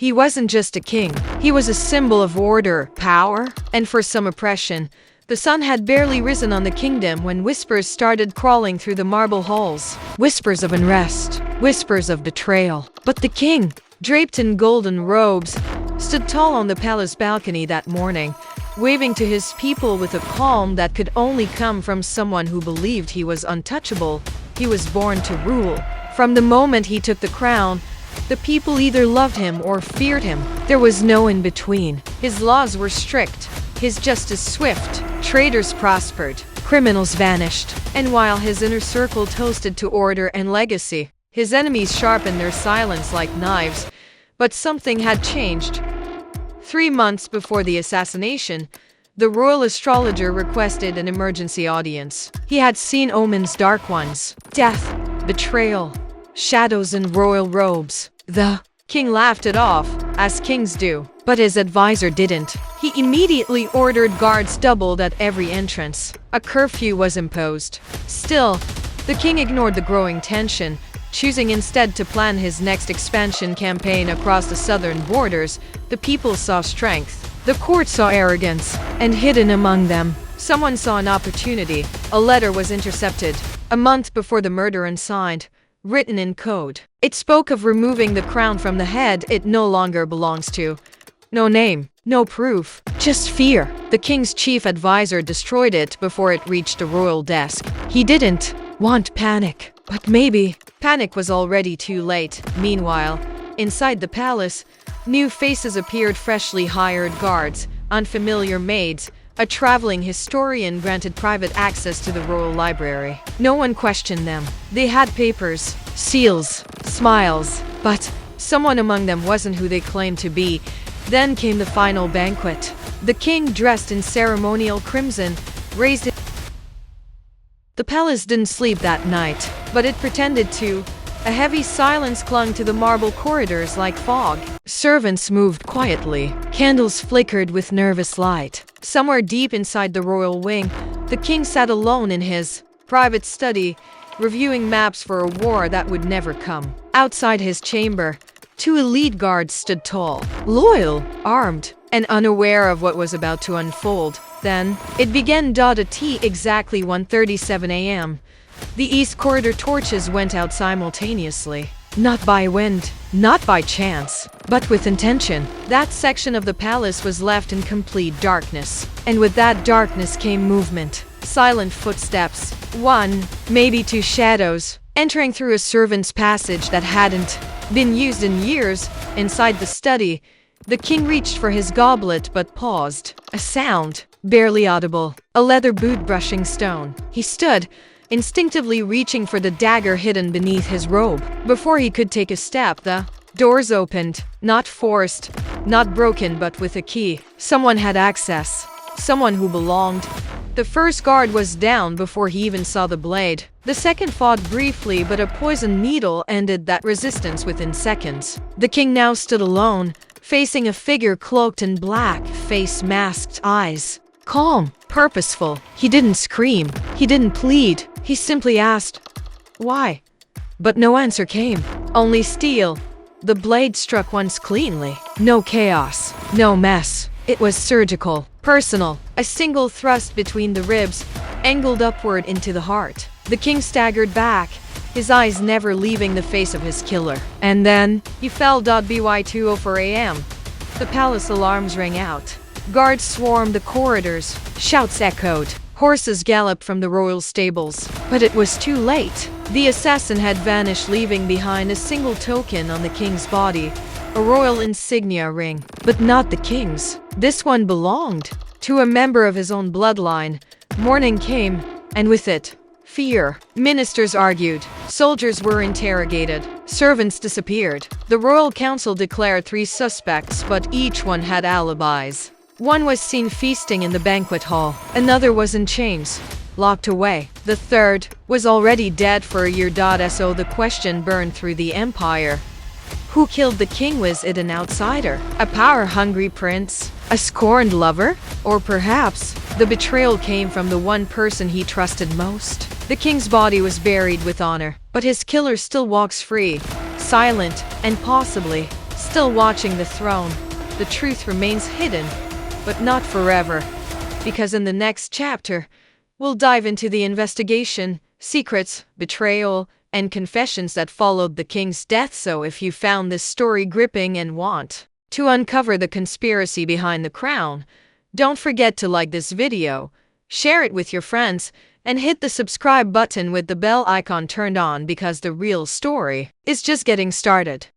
He wasn't just a king. He was a symbol of order, power, and for some oppression. The sun had barely risen on the kingdom when whispers started crawling through the marble halls. Whispers of unrest, whispers of betrayal. But the king, draped in golden robes, stood tall on the palace balcony that morning, waving to his people with a calm that could only come from someone who believed he was untouchable. He was born to rule. From the moment he took the crown, the people either loved him or feared him. There was no in between. His laws were strict, his justice swift. Traitors prospered, criminals vanished. And while his inner circle toasted to order and legacy, his enemies sharpened their silence like knives. But something had changed. 3 months before the assassination, the royal astrologer requested an emergency audience. He had seen omens, dark ones, death, betrayal, shadows in royal robes. The king laughed it off, as kings do. But his advisor didn't. He immediately ordered guards doubled at every entrance. A curfew was imposed. Still, the king ignored the growing tension, choosing instead to plan his next expansion campaign across the southern borders. The people saw strength. The court saw arrogance, and hidden among them, someone saw an opportunity. A letter was intercepted, a month before the murder, and signed, written in code. It spoke of removing the crown from the head it no longer belongs to. No name, no proof, just fear. The king's chief advisor destroyed it before it reached the royal desk. He didn't want panic, but maybe panic was already too late. Meanwhile, inside the palace, new faces appeared, freshly hired guards, unfamiliar maids. A traveling historian granted private access to the royal library. No one questioned them. They had papers, seals, smiles, but someone among them wasn't who they claimed to be. Then came the final banquet. The king, dressed in ceremonial crimson, raised it. The palace didn't sleep that night, but it pretended to. A heavy silence clung to the marble corridors like fog. Servants moved quietly. Candles flickered with nervous light. Somewhere deep inside the royal wing, the king sat alone in his private study, reviewing maps for a war that would never come. Outside his chamber, 2 elite guards stood tall, loyal, armed, and unaware of what was about to unfold. Then, it began. At exactly 1:37 a.m. The east corridor torches went out simultaneously. Not by wind, not by chance, but with intention. That section of the palace was left in complete darkness. And with that darkness came movement. Silent footsteps. 1, maybe 2 shadows, entering through a servant's passage that hadn't been used in years. Inside the study, the king reached for his goblet but paused. A sound, barely audible. A leather boot brushing stone. He stood, instinctively reaching for the dagger hidden beneath his robe. Before he could take a step, the doors opened. Not forced, not broken, but with a key. Someone had access. Someone who belonged. The first guard was down before he even saw the blade. The second fought briefly, but a poisoned needle ended that resistance within seconds. The king now stood alone, facing a figure cloaked in black, face masked, eyes calm, purposeful. He didn't scream. He didn't plead. He simply asked, "Why?" But no answer came. Only steel. The blade struck once cleanly. No chaos. No mess. It was surgical, personal. A single thrust between the ribs, angled upward into the heart. The king staggered back, his eyes never leaving the face of his killer. And then, he fell. By 2:04 a.m. The palace alarms rang out. Guards swarmed the corridors. Shouts echoed. Horses galloped from the royal stables. But it was too late. The assassin had vanished, leaving behind a single token on the king's body, a royal insignia ring. But not the king's. This one belonged to a member of his own bloodline. Morning came, and with it, fear. Ministers argued. Soldiers were interrogated. Servants disappeared. The royal council declared 3 suspects, but each one had alibis. One was seen feasting in the banquet hall. Another was in chains, locked away. The third was already dead for a year. So the question burned through the empire. Who killed the king? Was it an outsider? A power-hungry prince? A scorned lover? Or perhaps the betrayal came from the one person he trusted most? The king's body was buried with honor, but his killer still walks free, silent, and possibly still watching the throne, the truth remains hidden, but not forever. Because in the next chapter, we'll dive into the investigation, secrets, betrayal, and confessions that followed the king's death. So if you found this story gripping and want to uncover the conspiracy behind the crown, don't forget to like this video, share it with your friends, and hit the subscribe button with the bell icon turned on, because the real story is just getting started.